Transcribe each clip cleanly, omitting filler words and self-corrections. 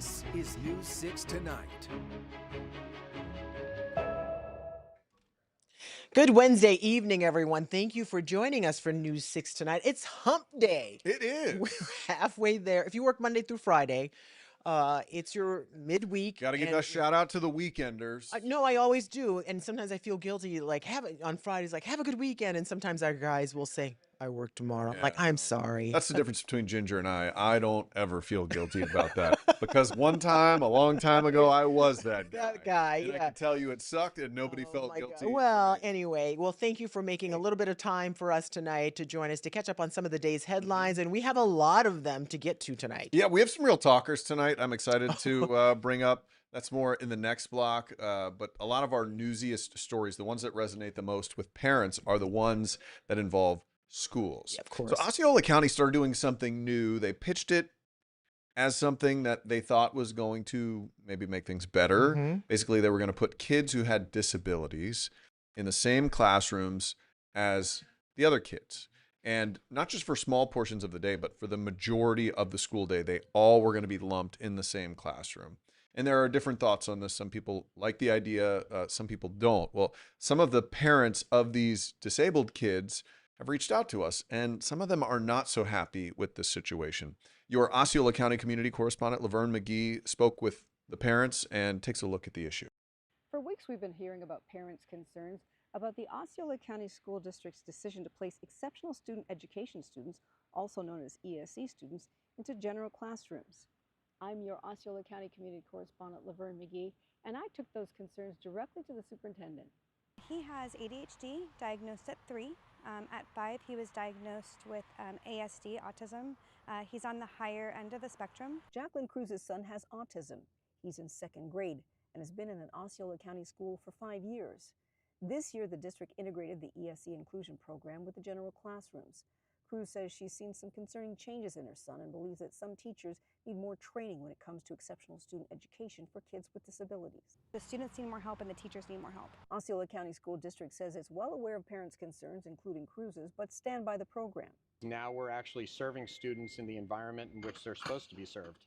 This is News 6 Tonight. Good Wednesday evening, everyone. Thank you for joining us for News 6 Tonight. It's hump day. It is. We're halfway there. If you work Monday through Friday, it's your midweek. Got to give a shout out to the weekenders. No, I always do. And sometimes I feel guilty, like, on Fridays, like, have a good weekend. And sometimes our guys will say, I work tomorrow. Yeah, like, I'm sorry. That's the difference between Ginger and I. I don't ever feel guilty about that because one time, a long time ago, I was that guy. That guy, and yeah. I can tell you it sucked and nobody Oh felt my God. guilty. Well, anyway, thank you for making a little bit of time for us tonight to join us to catch up on some of the day's headlines. And we have a lot of them to get to tonight. Yeah, we have some real talkers tonight. I'm excited to bring up. That's more in the next block. But a lot of our newsiest stories, the ones that resonate the most with parents, are the ones that involve schools. Yeah, of course. So Osceola County started doing something new. They pitched it as something that they thought was going to maybe make things better. Mm-hmm. Basically, they were going to put kids who had disabilities in the same classrooms as the other kids. And not just for small portions of the day, but for the majority of the school day, they all were going to be lumped in the same classroom. And there are different thoughts on this. Some people like the idea, some people don't. Well, some of the parents of these disabled kids have reached out to us, and some of them are not so happy with this situation. Your Osceola County community correspondent, Laverne McGee, spoke with the parents and takes a look at the issue. For weeks, we've been hearing about parents' concerns about the Osceola County School District's decision to place exceptional student education students, also known as ESE students, into general classrooms. I'm your Osceola County community correspondent, Laverne McGee, and I took those concerns directly to the superintendent. He has ADHD, diagnosed at 3. At 5, he was diagnosed with ASD, autism. He's on the higher end of the spectrum. Jacqueline Cruz's son has autism. He's in 2nd grade and has been in an Osceola County school for 5 years. This year, the district integrated the ESE inclusion program with the general classrooms. Cruz says she's seen some concerning changes in her son and believes that some teachers need more training when it comes to exceptional student education for kids with disabilities. The students need more help and the teachers need more help. Osceola County School District says it's well aware of parents' concerns, including Cruz's, but stand by the program. Now we're actually serving students in the environment in which they're supposed to be served.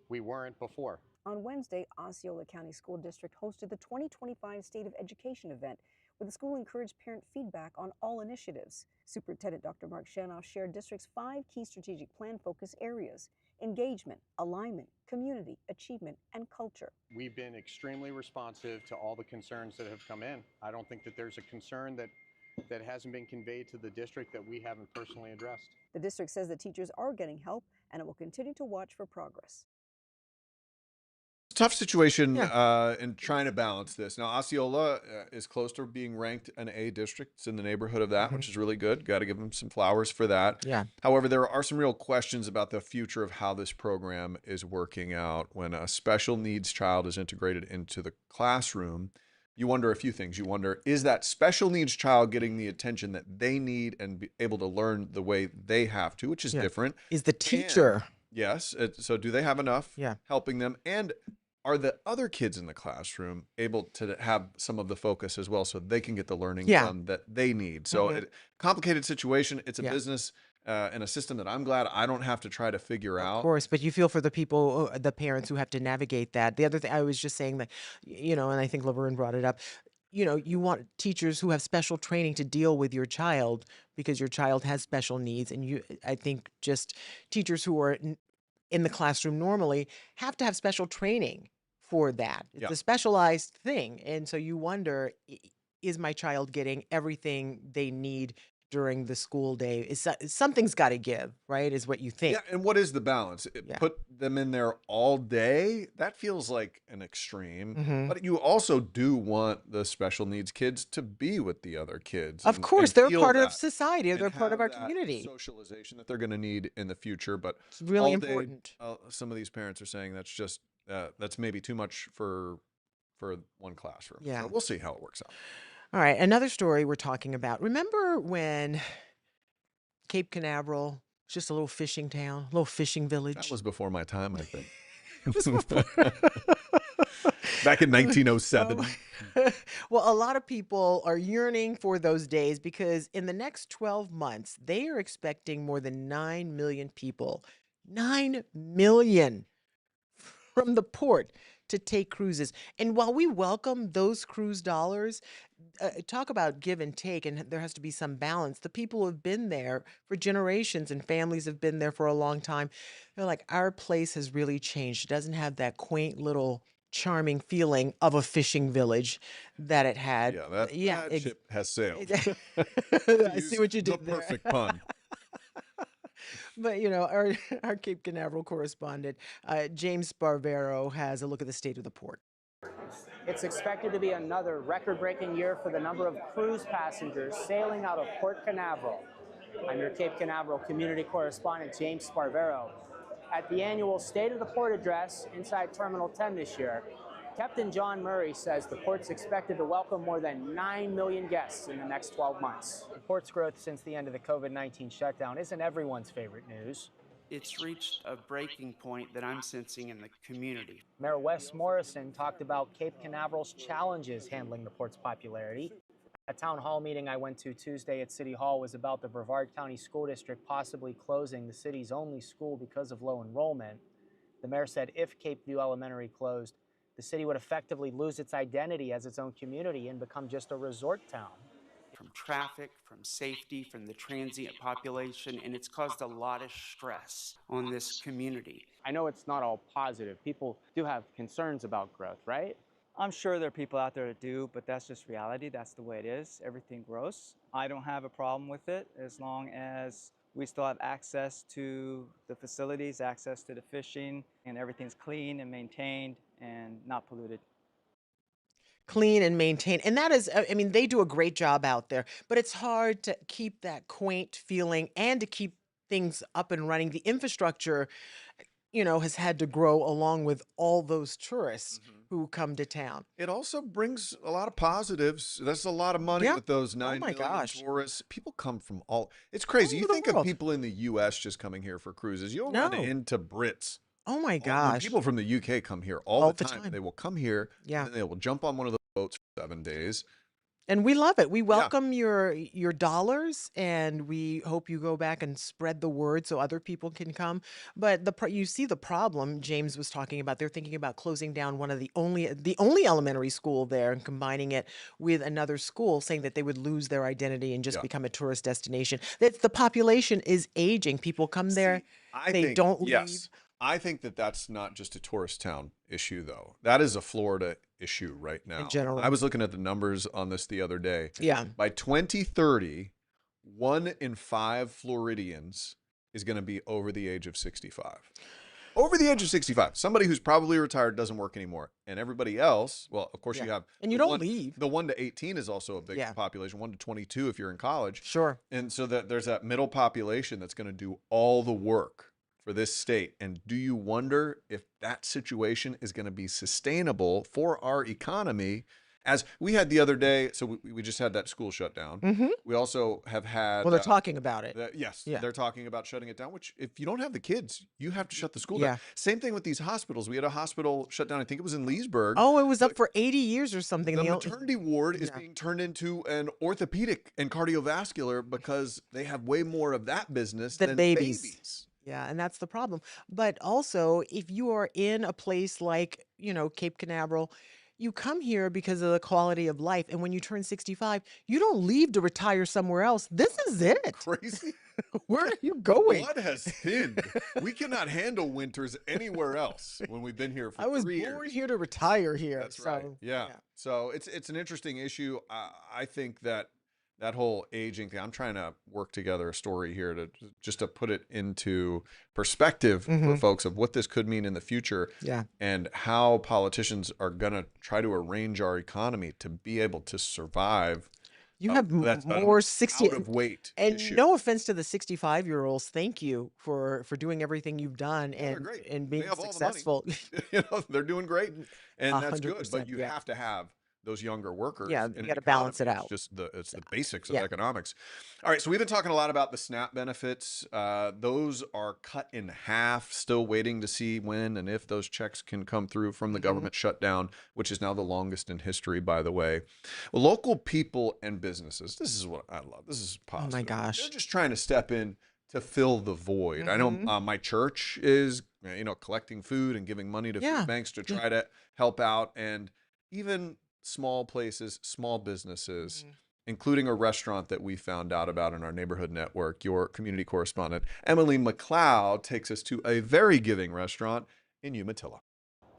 We weren't before. On Wednesday, Osceola County School District hosted the 2025 State of Education event, where the school encouraged parent feedback on all initiatives. Superintendent Dr. Mark Shanoff shared district's 5 key strategic plan focus areas: engagement, alignment, community, achievement, and culture. We've been extremely responsive to all the concerns that have come in. I don't think that there's a concern that hasn't been conveyed to the district that we haven't personally addressed. The district says the teachers are getting help, and it will continue to watch for progress. Tough situation in trying to balance this. Now, Osceola is close to being ranked an A district. It's in the neighborhood of that, which is really good. Got to give them some flowers for that. Yeah. However, there are some real questions about the future of how this program is working out. When a special needs child is integrated into the classroom, you wonder a few things. You wonder, is that special needs child getting the attention that they need and be able to learn the way they have to, which is different? Is the teacher... Yes. So do they have enough helping them? And are the other kids in the classroom able to have some of the focus as well so they can get the learning done that they need? So complicated situation. It's a business and a system that I'm glad I don't have to try to figure out. Of course, but you feel for the people, the parents who have to navigate that. The other thing I was just saying that, and I think Laverne brought it up, you want teachers who have special training to deal with your child because your child has special needs. And I think just teachers who are in the classroom normally have to have special training for that. It's a specialized thing. And so you wonder, is my child getting everything they need during the school day? Something's got to give, right? Is what you think. Yeah, and what is the balance? Put them in there all day? That feels like an extreme. But you also do want the special needs kids to be with the other kids. Of course, they're part of society. They're part of our community. Socialization that they're going to need in the future. But it's really all day, important. Some of these parents are saying that's just that's maybe too much for one classroom. Yeah. So we'll see how it works out. All right, another story we're talking about. Remember when Cape Canaveral was just a little fishing town, a little fishing village? That was before my time, I think. It was before. Back in 1907. Well, a lot of people are yearning for those days because in the next 12 months, they are expecting more than 9 million people. 9 million from the port to take cruises. And while we welcome those cruise dollars, talk about give and take, and there has to be some balance. The people who have been there for generations and families have been there for a long time. They're like, our place has really changed. It doesn't have that quaint little charming feeling of a fishing village that it had. Yeah, that ship has sailed. I see what you The did there. perfect pun. But our Cape Canaveral correspondent, James Sparvero, has a look at the state of the port. It's expected to be another record-breaking year for the number of cruise passengers sailing out of Port Canaveral. I'm your Cape Canaveral community correspondent, James Sparvero. At the annual State of the Port address inside Terminal 10 this year, Captain John Murray says the port's expected to welcome more than 9 million guests in the next 12 months. The port's growth since the end of the COVID-19 shutdown isn't everyone's favorite news. It's reached a breaking point that I'm sensing in the community. Mayor Wes Morrison talked about Cape Canaveral's challenges handling the port's popularity. A town hall meeting I went to Tuesday at City Hall was about the Brevard County School District possibly closing the city's only school because of low enrollment. The mayor said if Cape View Elementary closed, the city would effectively lose its identity as its own community and become just a resort town. From traffic, from safety, from the transient population, and it's caused a lot of stress on this community. I know it's not all positive. People do have concerns about growth, right? I'm sure there are people out there that do, but that's just reality. That's the way it is. Everything grows. I don't have a problem with it as long as we still have access to the facilities, access to the fishing, and everything's clean and maintained and not polluted. Clean and maintain. And that is, I mean, they do a great job out there, but it's hard to keep that quaint feeling and to keep things up and running. The infrastructure, has had to grow along with all those tourists who come to town. It also brings a lot of positives. That's a lot of money Yeah. with those Oh 9 my million gosh. tourists. People come from it's crazy. All You over the think of world. people in the U.S. just coming here for cruises. You'll run No. into Brits. Oh my When gosh. people from the UK come here all, All the the time. time. They will come here. Yeah. And they will jump on one of those boats for 7 days. And we love it. We welcome your dollars, and we hope you go back and spread the word so other people can come. But you see the problem James was talking about. They're thinking about closing down one of the only elementary school there and combining it with another school, saying that they would lose their identity and just Yeah. become a tourist destination. That's the population is aging. People come there, they don't leave. Yes. I think that that's not just a tourist town issue, though. That is a Florida issue right now. general. I was looking at the numbers on this the other day. Yeah. By 2030, 1 in 5 Floridians is going to be over the age of 65. Over the age of 65. Somebody who's probably retired, doesn't work anymore. And everybody else, well, of course you have. And you the don't leave. The 1 to 18 is also a big Yeah. population, 1 to 22 if you're in college. Sure. And so that there's that middle population that's going to do all the work for this state. And do you wonder if that situation is going to be sustainable for our economy? As we had the other day, so we just had that school shut down. Mm-hmm. We also have had. Well, they're talking about it. Yes, Yeah. they're talking about shutting it down, which if you don't have the kids, you have to shut the school Yeah. down. Same thing with these hospitals. We had a hospital shut down. I think it was in Leesburg. Oh, it was up for 80 years or something. The The maternity ward is Yeah. being turned into an orthopedic and cardiovascular because they have way more of that business Than than babies. Yeah, and that's the problem. But also, if you are in a place like, Cape Canaveral, you come here because of the quality of life. And when you turn 65, you don't leave to retire somewhere else. This is it. Crazy. Where are you going? Blood has thinned. We cannot handle winters anywhere else when we've been here for I was 3 born years. here to retire here. That's right. so, Yeah. So it's an interesting issue. I think that whole aging thing, I'm trying to work together a story here to put it into perspective for folks of what this could mean in the future. Yeah. And how politicians are going to try to arrange our economy to be able to survive. You have That's an more 60 out of weight and issue. no offense to the 65-year-olds. Thank you for doing everything you've done They're and great. and They being have all the money. successful. They're doing great, and that's good. 100%, But you yeah. have to have those younger workers. Yeah, in you an gotta balance it economy. out. It's just it's the basics of Yeah. economics. All right, so we've been talking a lot about the SNAP benefits. Those are cut in half. Still waiting to see when and if those checks can come through from the government shutdown, which is now the longest in history, by the way. Well, local people and businesses. This is what I love. This is positive. gosh. They're just trying to step in to fill the void. I know Mhm. my church is, collecting food and giving money to Yeah. food banks to Yeah. try to help out. And even small places, small businesses, Mhm. including a restaurant that we found out about in our neighborhood network. Your community correspondent, Emily McLeod, takes us to a very giving restaurant in Umatilla.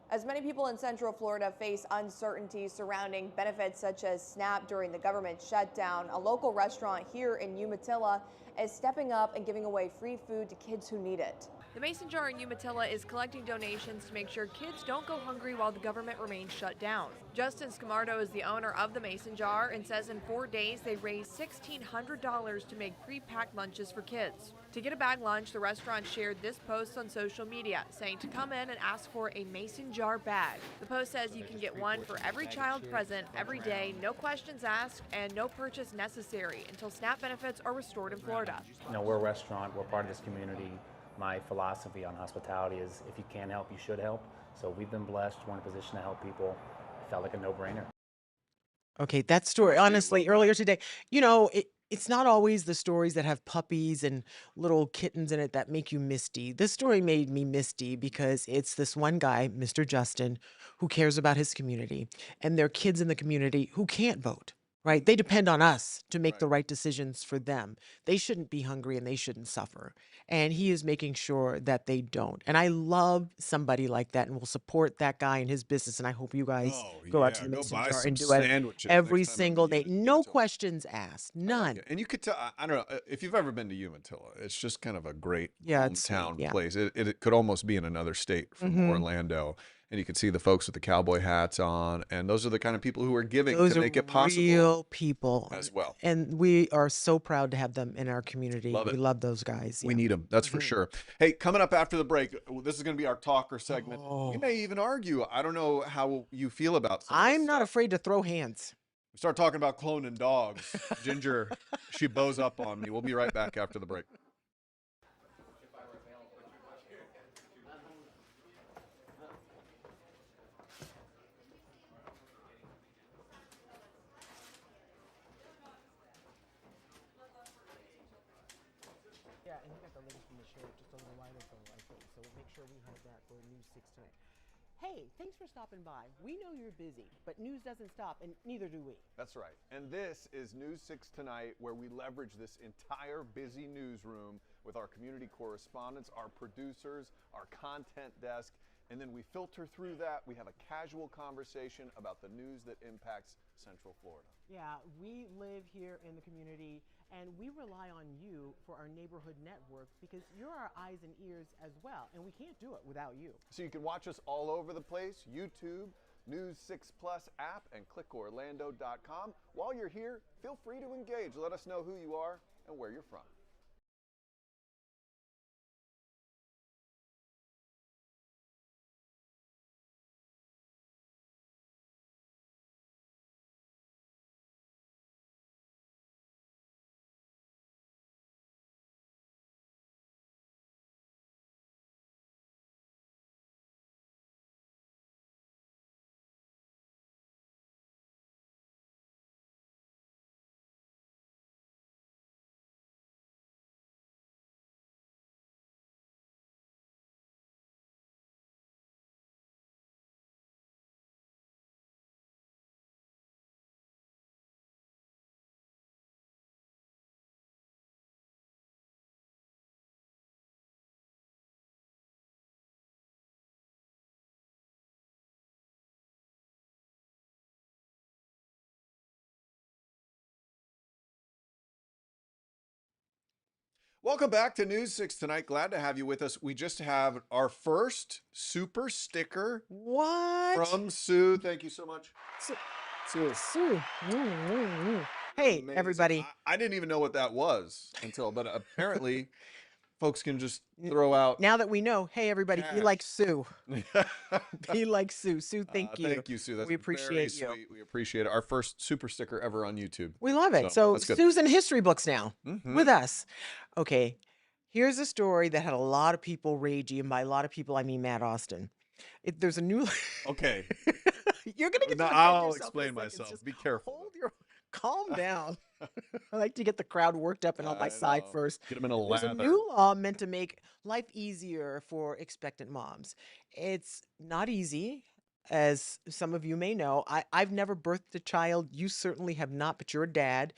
As many people in Central Florida face uncertainty surrounding benefits such as SNAP during the government shutdown, a local restaurant here in Umatilla is stepping up and giving away free food to kids who need it. The Mason Jar in Umatilla is collecting donations to make sure kids don't go hungry while the government remains shut down. Justin Scamardo is the owner of the Mason Jar and says in 4 days they raised $1,600 to make pre-packed lunches for kids. To get a bag lunch, the restaurant shared this post on social media saying to come in and ask for a Mason Jar bag. The post says you can get one for every child present every day, no questions asked, and no purchase necessary until SNAP benefits are restored in Florida. We're a restaurant, we're part of this community. My philosophy on hospitality is if you can help, you should help. So we've been blessed, we're in a position to help people. It felt like a no-brainer. Okay, that story, honestly, earlier today, it's not always the stories that have puppies and little kittens in it that make you misty. This story made me misty because it's this one guy, Mr. Justin, who cares about his community, and there are kids in the community who can't vote, right? They depend on us to make the right decisions for them. They shouldn't be hungry and they shouldn't suffer. And he is making sure that they don't. And I love somebody like that and will support that guy and his business. And I hope you guys Oh, go out to yeah. the Go Mason buy Jar some and do it sandwiches every next time I'm in single day. No Umatilla. questions asked. I like None. it. And you could tell, I don't know, if you've ever been to Umatilla, it's just kind of a great Yeah, it's sweet. hometown Yeah. place. It could almost be in another state from Mhm. Orlando. And you can see the folks with the cowboy hats on. And those are the kind of people who are giving Those to are make it possible real people. as well. And we are so proud to have them in our community. Love We it. love those guys. We Yeah. need them. That's for Mhm. sure. Hey, coming up after the break, this is going to be our talker segment. We Oh, may even argue. I don't know how you feel about some of this I'm not stuff. afraid to throw hands. We start talking about cloning dogs. Ginger, she bows up on me. We'll be right back after the break. Yeah, and he got the link from the show just a little while ago, I think. So we'll make sure we have that for News 6 tonight. Hey, thanks for stopping by. We know you're busy, but news doesn't stop, and neither do we. That's right. And this is News 6 Tonight, where we leverage this entire busy newsroom with our community correspondents, our producers, our content desk, and then we filter through that. We have a casual conversation about the news that impacts Central Florida. Yeah, we live here in the community, and we rely on you for our neighborhood network because you're our eyes and ears as well, and we can't do it without you. So you can watch us all over the place, YouTube, News 6 Plus app, and clickorlando.com. While you're here, feel free to engage. Let us know who you are and where you're from. Welcome back to News 6 Tonight. Glad to have you with us. We just have our first super sticker What? from Sue. Thank you so much. Sue. Hey, Amazing. everybody. I didn't even know what that was but apparently folks can just throw out. Now that we know, hey, everybody, be like cash. Sue. Be like Sue. Sue, thank you. Thank you, Sue. That's We appreciate very you. sweet. We appreciate it. Our first super sticker ever on YouTube. We love it. So that's good. Sue's in history books now Mhm. with us. Okay, here's a story that had a lot of people raging, and by a lot of people, I mean Matt Austin. There's a new. Okay. You're gonna get to No, defend I'll yourself in a explain second. myself. Just Be careful. calm down. I like to get the crowd worked up and on my I side know. first. Get them in a There's a lather. new law meant to make life easier for expectant moms. It's not easy, as some of you may know. I've never birthed a child. You certainly have not, but you're a dad.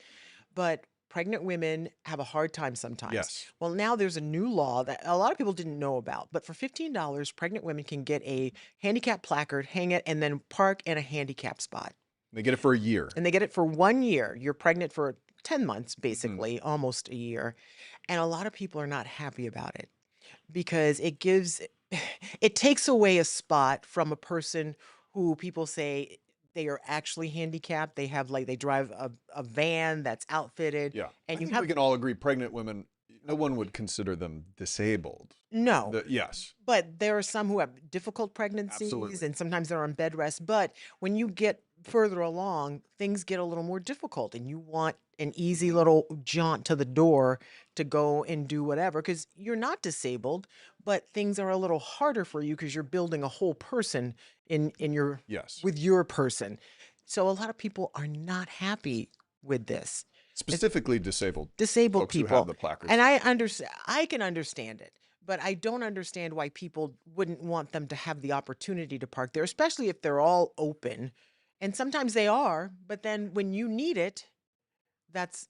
But pregnant women have a hard time sometimes. Yes. Well, now there's a new law that a lot of people didn't know about. But for $15, pregnant women can get a handicap placard, hang it, and then park in a handicap spot. They get it for a year. And they get it for 1 year. You're pregnant for 10 months, basically, almost a year. And a lot of people are not happy about it because it takes away a spot from a person who people say they are actually handicapped. They have they drive a van that's outfitted. Yeah. And I you think have we can all agree pregnant women, no one would consider them disabled. no. Yes. But there are some who have difficult pregnancies Absolutely. and sometimes they're on bed rest. But when you get further along, things get a little more difficult and you want an easy little jaunt to the door to go and do whatever because you're not disabled, but things are a little harder for you because you're building a whole person in your Yes. with your person. So a lot of people are not happy with this. Specifically disabled Disabled folks who people. have the placards. And I can understand it, but I don't understand why people wouldn't want them to have the opportunity to park there, especially if they're all open. And sometimes they are, but then when you need it, that's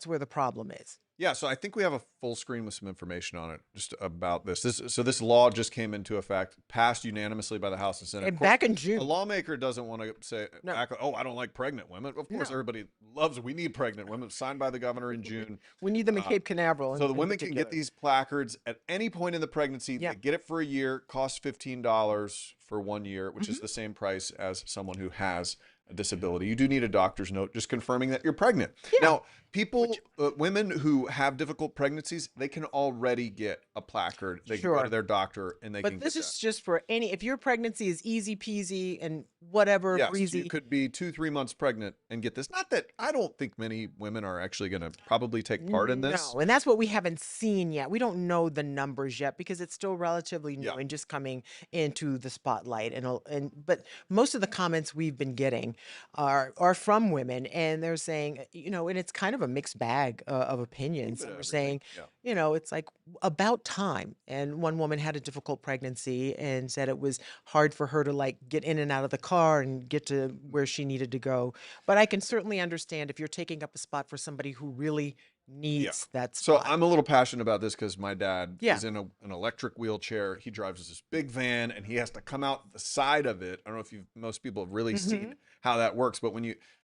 where the problem is. Yeah, so I think we have a full screen with some information on it just about this. This law just came into effect, passed unanimously by the House and Senate. And Of course, back in June. a lawmaker doesn't want to say, No. oh, I don't like pregnant women. Of course, No. everybody loves, we need pregnant women, signed by the governor in June. We need them in Cape Canaveral. So the in women can get particular. these placards at any point in the pregnancy. Yeah. They get it for a year, costs $15 for 1 year, which is the same price as someone who has a disability. You do need a doctor's note just confirming that you're pregnant. Now, people, women who have difficult pregnancies, they can already get a placard. They can go Sure. to their doctor and they can But this get is just for if your pregnancy is easy peasy and whatever yes, breezy. you could be 2-3 months pregnant and get this. Not that I don't think many women are actually going to probably take part in this. No, and that's what we haven't seen yet. We don't know the numbers yet because it's still relatively new and just coming into the spotlight. But most of the comments we've been getting are from women, and they're saying, and it's kind of a mixed bag of opinions. Some are saying, it's like about time. And one woman had a difficult pregnancy and said it was hard for her to get in and out of the car and get to where she needed to go. But I can certainly understand if you're taking up a spot for somebody who really needs that So spot. I'm a little passionate about this because my dad Yeah. is in an electric wheelchair. He drives this big van and he has to come out the side of it. I don't know if most people have really seen how that works, but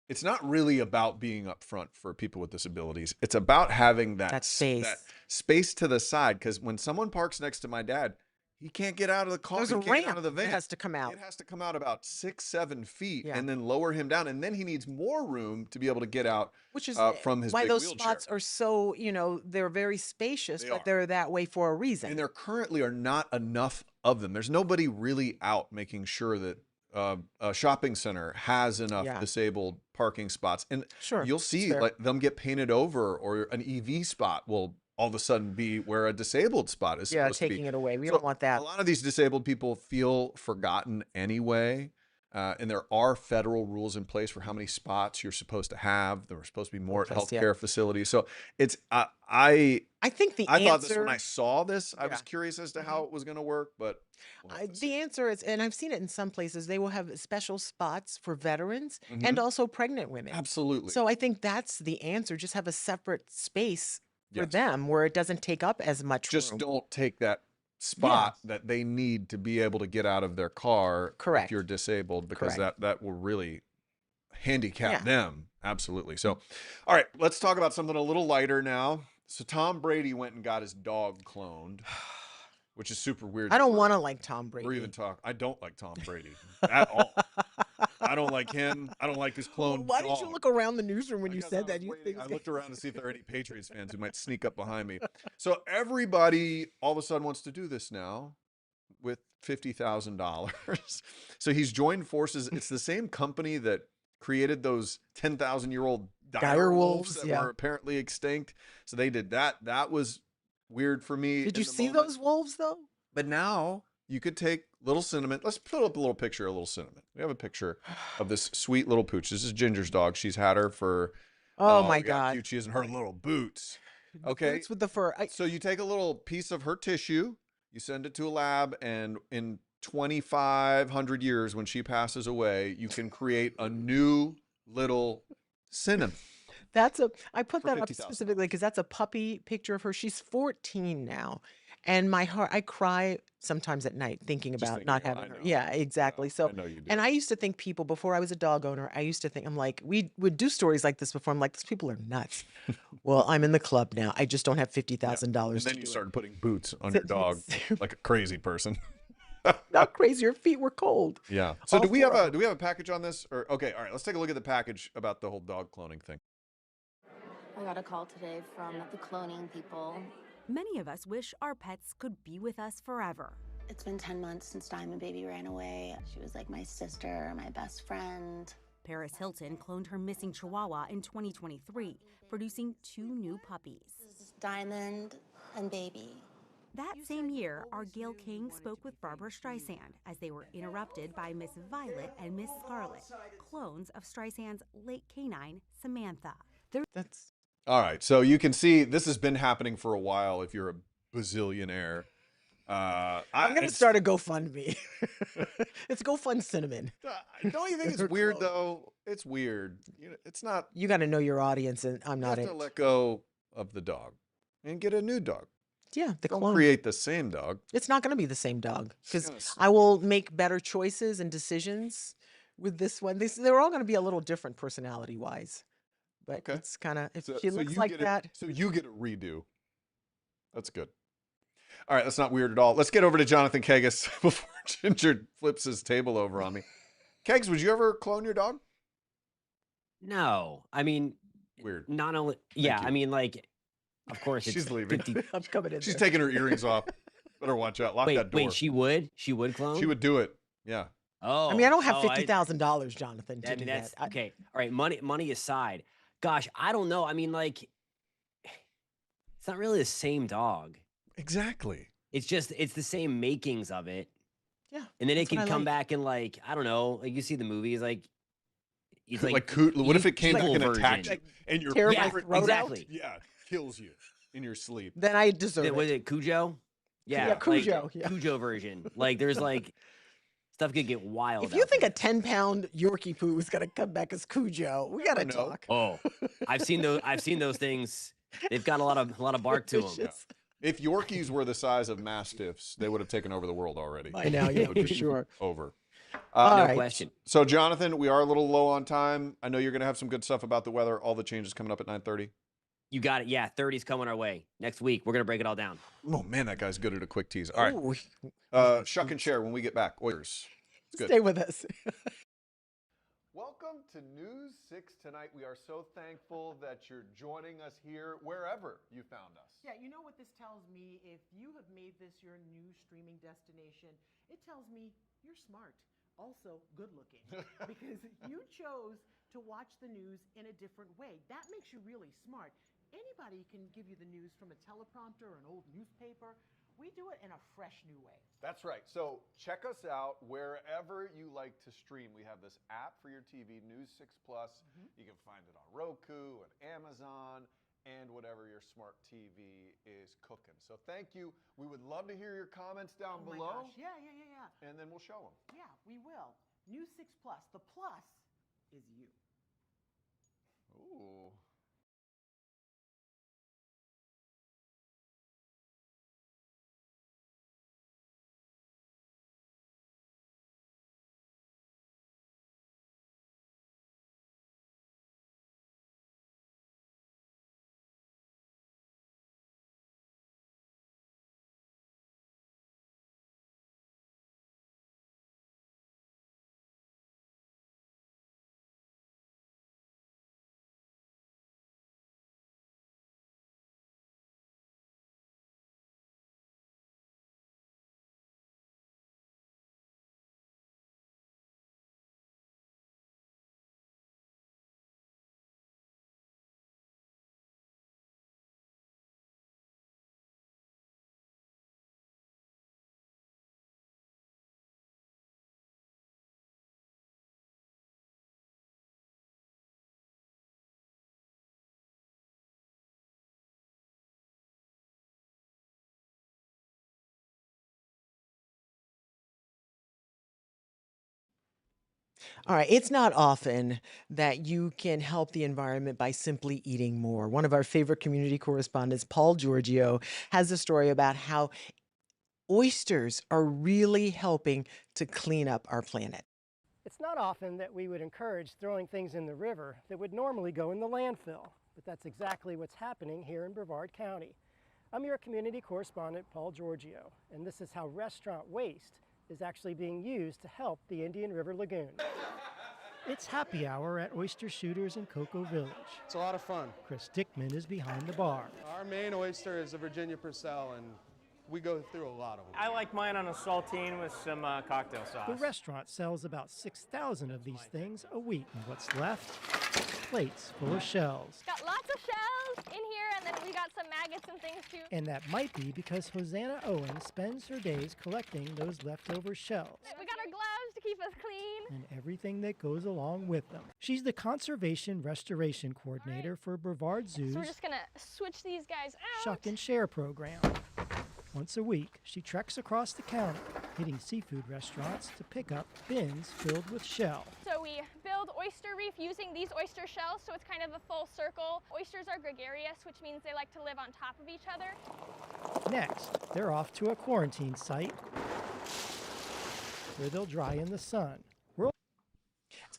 it's not really about being up front for people with disabilities. It's about having that space to the side. Because when someone parks next to my dad, he can't get out of the car. There's He a can't get ramp out of the van. that has to come out. It has to come out about 6-7 feet Yeah. and then lower him down. And then he needs more room to be able to get out Which is from his why big those wheelchair. spots are so, they're very spacious, They but are. they're that way for a reason. And there currently are not enough of them. There's nobody really out making sure that a shopping center has enough disabled parking spots. And Sure, you'll that's see fair. them get painted over, or an EV spot will all of a sudden be where a disabled spot is supposed to be. taking it away. We So don't want that. A lot of these disabled people feel forgotten anyway. And there are federal rules in place for how many spots you're supposed to have. There were supposed to be more at Yes, yeah. healthcare facilities. So it's I think the I answer. thought this when I saw this. I was curious as to how it was going to work, but The answer is, and I've seen it in some places, they will have special spots for veterans Mhm. and also pregnant women. Absolutely. So I think that's the answer. Just have a separate space for Yes. them where it doesn't take up as much Just room. don't take that spot that they need to be able to get out of their car Correct. if you're disabled, because Correct. that will really handicap Yeah. them. Absolutely. So, all right, let's talk about something a little lighter now. So Tom Brady went and got his dog cloned, which is super weird. I don't want to like Tom Brady. We're even talk. I don't like Tom Brady at all. I don't like him. I don't like his clone. Why did you dog. look around the newsroom when you Because said I that? was You waiting. think I looked around to see if there are any Patriots fans who might sneak up behind me. So everybody all of a sudden wants to do this now with $50,000. So he's joined forces. It's the same company that created those 10,000-year-old dire wolves that yeah. were apparently extinct. So they did that. That was weird for me. Did in you the see moment. those wolves though? But now you could take little Cinnamon. Let's put up a little picture of little Cinnamon. We have a picture of this sweet little pooch. This is Ginger's dog. She's had her for Oh Oh, my look how God. cute she is in her little boots. Okay. Boots with the fur. So you take a little piece of her tissue, you send it to a lab, and in 2,500 years, when she passes away, you can create a new little cinnamon I put for that up $50,000. specifically because that's a puppy picture of her. She's 14 now. And I cry sometimes at night thinking Just about thinking not about, I having her. know. Yeah, exactly. I So, know you do. and I used to think people, before I was a dog owner, I used to think, I'm like, we would do stories like this before. I'm like, these people are nuts. Well, I'm in the club now. I just don't have Yeah. $50,000 And then to you do it. started putting boots on So your dog it's like a crazy person. not crazy. Your feet were cold. Yeah. So All do we four have of a do we have a package on this? Or okay, all right, let's take a look at the package about the whole dog cloning thing. I got a call today from the cloning people. Many of us wish our pets could be with us forever. It's been 10 months since Diamond Baby ran away. She was like my sister, my best friend. Paris Hilton cloned her missing Chihuahua in 2023, producing 2 new puppies. Diamond and Baby. That same year, our Gail King spoke with Barbara Streisand as they were interrupted by Miss Violet and Miss Scarlet, clones of Streisand's late canine, Samantha. That's All right. So you can see this has been happening for a while if you're a bazillionaire. I'm gonna start a GoFundMe. It's GoFund Cinnamon. Don't you think it's weird though? It's weird. You know, it's not. You got to know your audience, and I'm You not have to it. let go of the dog and get a new dog. Yeah, the Don't clone. create the same dog. It's not going to be the same dog because gonna s- I will make better choices and decisions with this one. They're all going to be a little different personality wise, but Okay. it's kind of if So, she so looks you like get that. so you get a redo. That's good. All right, that's not weird at all. Let's get over to Jonathan Kegas before Ginger flips his table over on me. Kegs, would you ever clone your dog? No, I mean, Weird. not only, yeah, you. I mean, like, of course, She's it's leaving. 50. I'm coming in. She's there. taking her earrings off. Better watch out. Lock that door. Wait, she would clone? She would do it. Yeah. Oh, I mean, I don't have oh, $50,000, Jonathan, to I do mean, that's that. okay. All right, money aside, gosh, I don't know. I mean, like, it's not really the same dog. Exactly. It's the same makings of it. Yeah. And then it that's what can I come like. back and like, I don't know, like you see the movies, like it's What if it came back and evil attacked you version. and your Tear my favorite throat out? exactly. Yeah, kills you in your sleep. Then I deserve Was it. it Cujo? Yeah, Yeah, Cujo, yeah. Cujo version. Like there's like stuff could get wild. If you out think there. a 10-pound Yorkie poo is going to come back as Cujo, we got to Never know. talk. Oh, I've seen those things. They've got a lot of bark to them. Delicious. If Yorkies were the size of Mastiffs, they would have taken over the world already. I know, yeah, It would for be sure. Over. All No right. question. So, Jonathan, we are a little low on time. I know you're going to have some good stuff about the weather. All the changes coming up at 9:30. You got it. Yeah, 30's coming our way next week. We're gonna break it all down. Oh man, that guy's good at a quick tease. All right, Ooh, shuck and share when we get back. Oilers. It's good. stay with us. Welcome to News 6 Tonight. We are so thankful that you're joining us here wherever you found us. Yeah, you know what this tells me? If you have made this your new streaming destination, it tells me you're smart, also good looking, because you chose to watch the news in a different way. That makes you really smart. Anybody can give you the news from a teleprompter or an old newspaper. We do it in a fresh new way. That's right. So check us out wherever you like to stream. We have this app for your TV, News 6 Plus. You can find it on Roku and Amazon and whatever your smart TV is cooking. So thank you. We would love to hear your comments down Oh my below. gosh. Yeah. And then we'll show them. Yeah, we will. News 6 Plus. The plus is you. Ooh. All right, it's not often that you can help the environment by simply eating more. One of our favorite community correspondents, Paul Giorgio, has a story about how oysters are really helping to clean up our planet. It's not often that we would encourage throwing things in the river that would normally go in the landfill, but that's exactly what's happening here in Brevard County. I'm your community correspondent, Paul Giorgio, and this is how restaurant waste is actually being used to help the Indian River Lagoon. It's happy hour at Oyster Shooters in Cocoa Village. It's a lot of fun. Chris Dickman is behind the bar. Our main oyster is a Virginia Purcell, and we go through a lot of them. I like mine on a saltine with some cocktail sauce. The restaurant sells about 6,000 of these things a week. And what's left? Plates full of shells. Got lots of shells in here, and then we got some maggots and things too. And that might be because Hosanna Owen spends her days collecting those leftover shells. We got our gloves to keep us clean. And everything that goes along with them. She's the Conservation Restoration Coordinator for Brevard Zoo's So we're just gonna switch these guys out. Shuck and Share program. Once a week, she treks across the county, hitting seafood restaurants to pick up bins filled with shell. So we build oyster reef using these oyster shells, so it's kind of a full circle. Oysters are gregarious, which means they like to live on top of each other. Next, they're off to a quarantine site where they'll dry in the sun.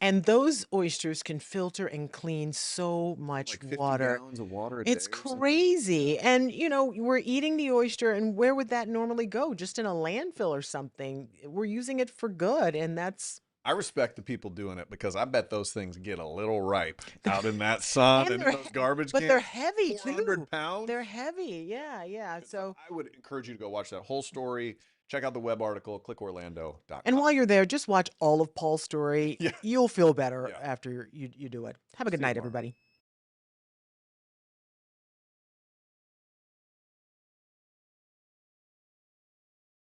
And those oysters can filter and clean so much Like 50 water. gallons of water a It's day or something? crazy. And, we're eating the oyster, and where would that normally go? Just in a landfill or something. We're using it for good, and that's. I respect the people doing it because I bet those things get a little ripe out in that sun and in they're those garbage But cans. they're heavy, too. 400 pounds? They're heavy. Yeah, yeah. So. I would encourage you to go watch that whole story. Check out the web article, clickorlando.com. And while you're there, just watch all of Paul's story. Yeah. You'll feel better after you do it. Have a good night, everybody.